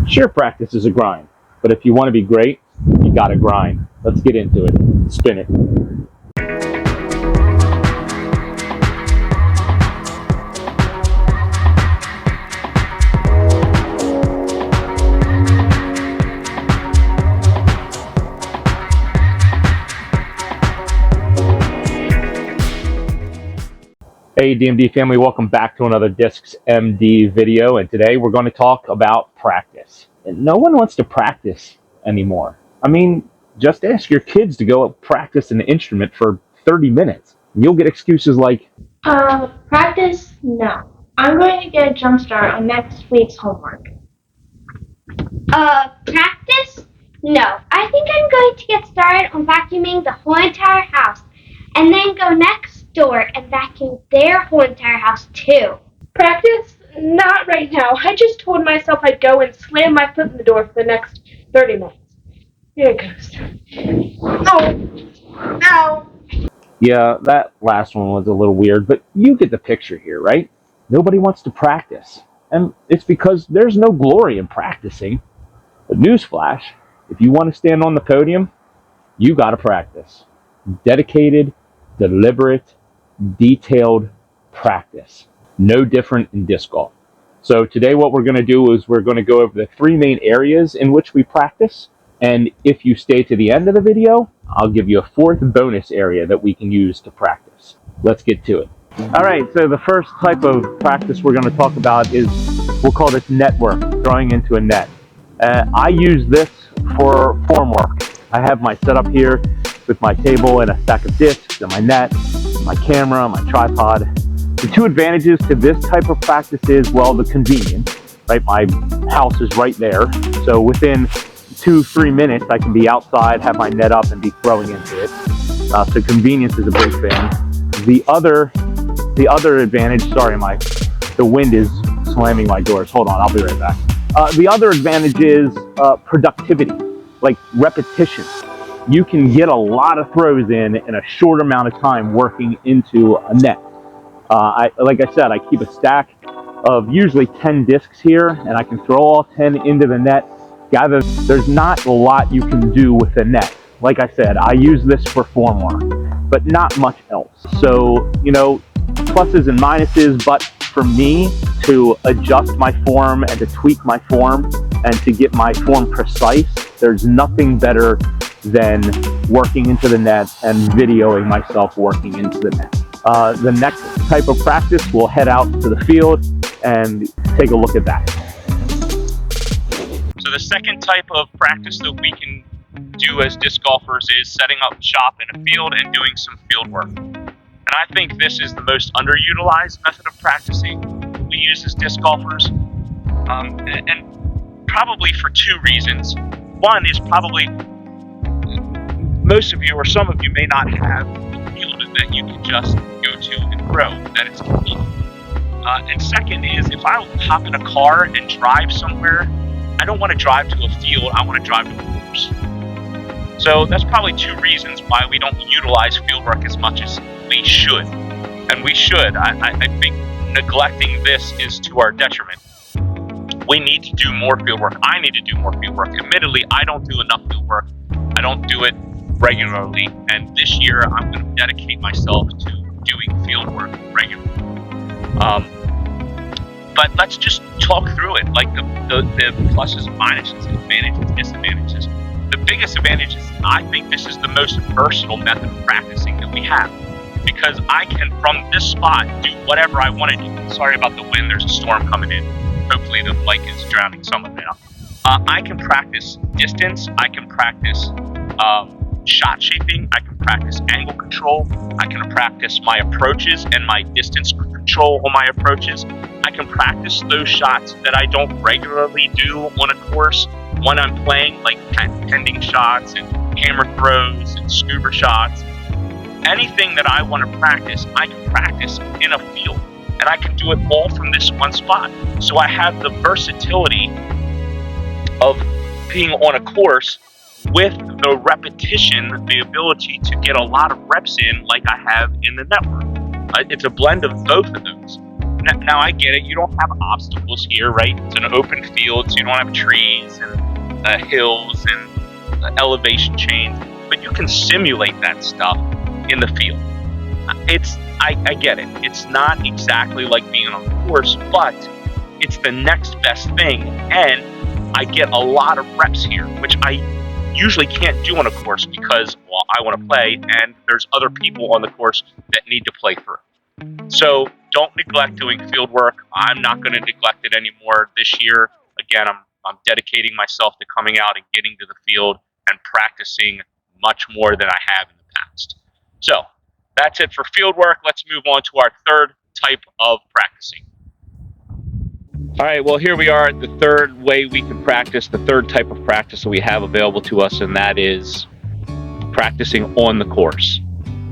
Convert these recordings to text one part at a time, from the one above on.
Sure, practice is a grind, but if you want to be great, you gotta grind. Let's get into it. Spin it. Hey DMD family, welcome back to another Discs MD video, and today we're going to talk about practice. And no one wants to practice anymore. I mean, just ask your kids to go practice an instrument for 30 minutes. You'll get excuses like, Practice? No. I'm going to get a jump start on next week's homework. Practice? No. I think I'm going to get started on vacuuming the whole entire house and then go next door and vacuum their whole entire house too. Practice? Not right now. I just told myself I'd go and slam my foot in the door for the next 30 minutes. Here it goes. Oh! Ow! yeah, that last one was a little weird, but you get the picture here, right? Nobody wants to practice. And it's because there's no glory in practicing. But newsflash, if you want to stand on the podium, you got to practice. Dedicated, deliberate, detailed practice. No different in disc golf. So today what we're going to do is we're going to go over the three main areas in which we practice. And if you stay to the end of the video, I'll give you a fourth bonus area that we can use to practice. Let's get to it. All right, so the first type of practice we're going to talk about is, we'll call this net work, throwing into a net. I use this for form work. I have my setup here with my table and a stack of discs and my net, my camera, my tripod. The two advantages to this type of practice is, well, the convenience, right? My house is right there. So within 2-3 minutes, I can be outside, have my net up and be throwing into it. So convenience is a big thing. The other advantage, sorry, the wind is slamming my doors. Hold on, I'll be right back. The other advantage is productivity, like repetition. You can get a lot of throws in a short amount of time working into a net. Like I said, I keep a stack of usually 10 discs here, and I can throw all 10 into the net. There's not a lot you can do with a net. Like I said, I use this for form work, but not much else. So, pluses and minuses, but for me to adjust my form and to tweak my form and to get my form precise, there's nothing better than working into the net and videoing myself working into the net. The next type of practice, we'll head out to the field and take a look at that. So the second type of practice that we can do as disc golfers is setting up shop in a field and doing some field work. And I think this is the most underutilized method of practicing we use as disc golfers, and probably for two reasons. One is probably most of you or some of you may not have a field that you can just go to and throw, that it's convenient. And second is, if I hop in a car and drive somewhere, I don't want to drive to a field, I want to drive to a course. So that's probably two reasons why we don't utilize fieldwork as much as we should. And we should. I think neglecting this is to our detriment. We need to do more fieldwork. I need to do more fieldwork. Admittedly, I don't do enough fieldwork. I don't do it regularly. And this year, I'm going to dedicate myself to doing fieldwork regularly. But let's just talk through it, like the pluses and minuses, advantages, disadvantages. The biggest advantage is I think this is the most versatile method of practicing that we have, because I can, from this spot, do whatever I want to do. Sorry about the wind, there's a storm coming in. Hopefully the mic is drowning some of it out. I can practice distance, I can practice shot shaping, I can practice angle control, I can practice my approaches and my distance control on my approaches. I can practice those shots that I don't regularly do on a course when I'm playing, like pending shots and hammer throws and scuba shots. Anything that I want to practice, I can practice in a field, and I can do it all from this one spot. So I have the versatility of being on a course with the repetition, the ability to get a lot of reps in like I have in the network. It's a blend of both of those. Now I get it. You don't have obstacles here, right? It's an open field, so you don't have trees and hills and elevation change. But you can simulate that stuff in the field. I get it. It's not exactly like being on the course, but it's the next best thing. And I get a lot of reps here, which I usually can't do on a course because, well, I want to play and there's other people on the course that need to play through. So don't neglect doing field work. I'm not going to neglect it anymore this year. Again, I'm dedicating myself to coming out and getting to the field and practicing much more than I have in the past. So that's it for field work. Let's move on to our third type of practicing. All right, well, here we are at the third way we can practice, the third type of practice that we have available to us, and that is practicing on the course.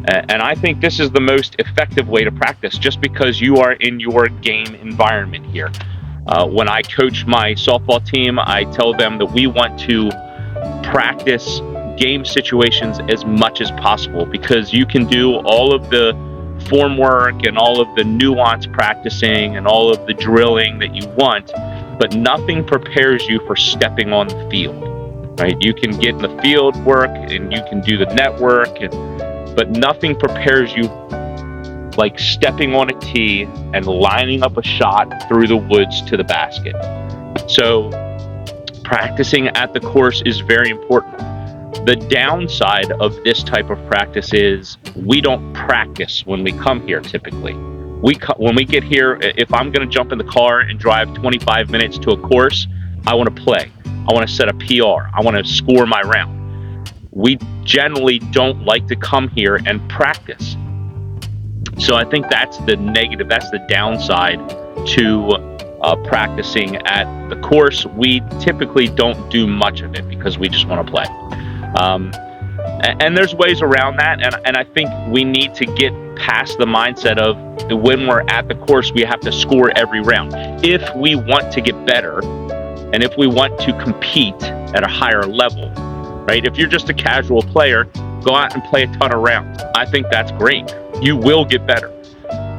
And I think this is the most effective way to practice, just because you are in your game environment here. When I coach my softball team, I tell them that we want to practice game situations as much as possible, because you can do all of the form work and all of the nuance practicing and all of the drilling that you want, but nothing prepares you for stepping on the field, right? You can get in the field work and you can do the network, but nothing prepares you like stepping on a tee and lining up a shot through the woods to the basket. So practicing at the course is very important. The downside of this type of practice is we don't practice when we come here typically. When we get here, if I'm going to jump in the car and drive 25 minutes to a course, I want to play. I want to set a PR. I want to score my round. We generally don't like to come here and practice. So I think that's the negative, that's the downside to practicing at the course. We typically don't do much of it because we just want to play. And there's ways around that, and I think we need to get past the mindset of when we're at the course, we have to score every round. If we want to get better, and if we want to compete at a higher level, right? If you're just a casual player, go out and play a ton of rounds. I think that's great. You will get better.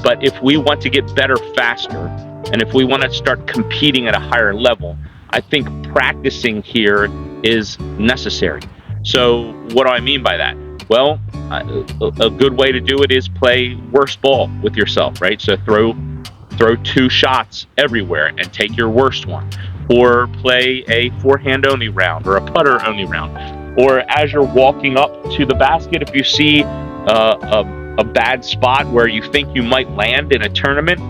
But if we want to get better faster, and if we want to start competing at a higher level, I think practicing here is necessary. So what do I mean by that? Well, a good way to do it is play worst ball with yourself, right? So throw 2 shots everywhere and take your worst one. Or play a forehand only round or a putter only round. Or as you're walking up to the basket, if you see a bad spot where you think you might land in a tournament,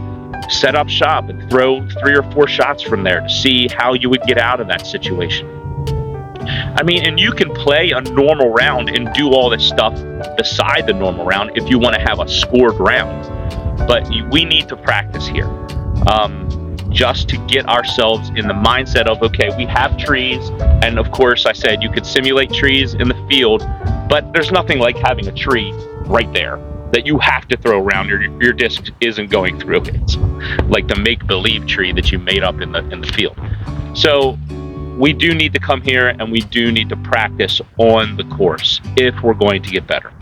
set up shop and throw 3 or 4 shots from there to see how you would get out of that situation. I mean, and you can play a normal round and do all this stuff beside the normal round if you want to have a scored round. But we need to practice here just to get ourselves in the mindset of, okay, we have trees. And of course, I said you could simulate trees in the field, but there's nothing like having a tree right there that you have to throw around. Your disc isn't going through it. It's like the make-believe tree that you made up in the field. So we do need to come here and we do need to practice on the course if we're going to get better.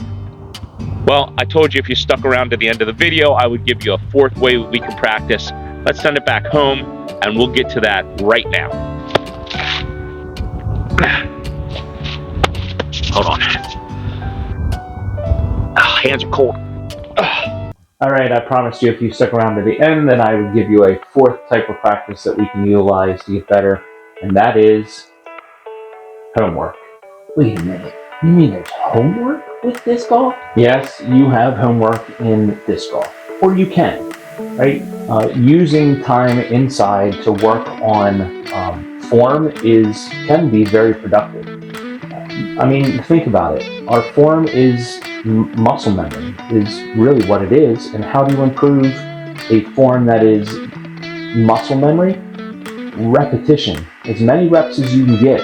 Well, I told you if you stuck around to the end of the video, I would give you a 4th way we can practice. Let's send it back home and we'll get to that right now. Hold on. Hands are cold. All right, I promised you if you stuck around to the end, then I would give you a 4th type of practice that we can utilize to get better, and that is homework. Wait a minute. You mean there's homework with disc golf? Yes, you have homework in disc golf, or you can, right? Using time inside to work on form can be very productive. I mean, think about it. Our form is muscle memory, is really what it is. And how do you improve a form that is muscle memory? Repetition. As many reps as you can get.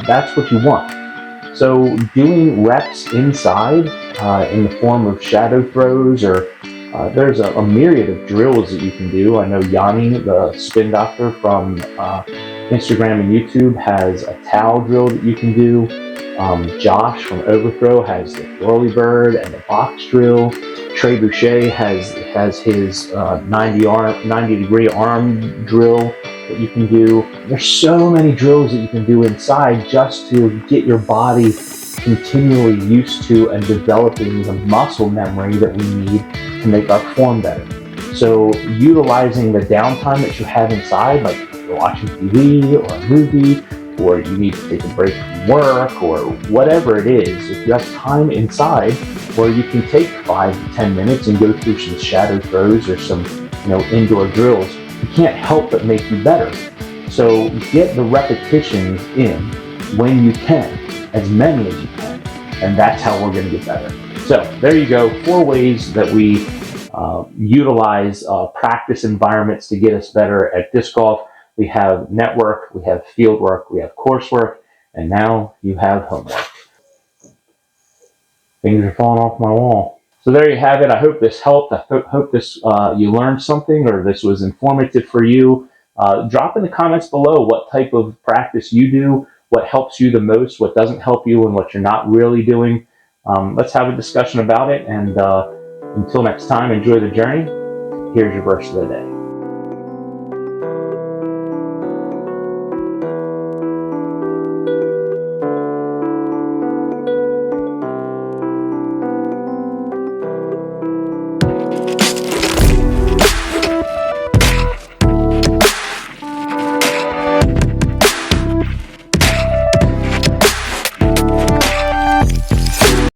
That's what you want. So doing reps inside in the form of shadow throws, or there's a myriad of drills that you can do. I know Yanni, the spin doctor from Instagram and YouTube, has a towel drill that you can do. Josh from Overthrow has the whirly bird and the box drill. Trebuchet has his 90 degree arm drill that you can do. There's so many drills that you can do inside just to get your body continually used to and developing the muscle memory that we need to make our form better. So utilizing the downtime that you have inside, like you're watching TV or a movie, or you need to take a break from work, or whatever it is, if you have time inside where you can take 5 to 10 minutes and go through some shadow throws or some indoor drills, you can't help but make you better. So get the repetitions in when you can, as many as you can, and that's how we're going to get better. So there you go, 4 ways that we utilize practice environments to get us better at disc golf. We have network, we have field work, we have coursework, and now you have homework. Things are falling off my wall. So there you have it. I hope this helped. I hope this you learned something, or this was informative for you. Drop in the comments below what type of practice you do, what helps you the most, what doesn't help you, and what you're not really doing. Let's have a discussion about it, and until next time, enjoy the journey. Here's your verse of the day.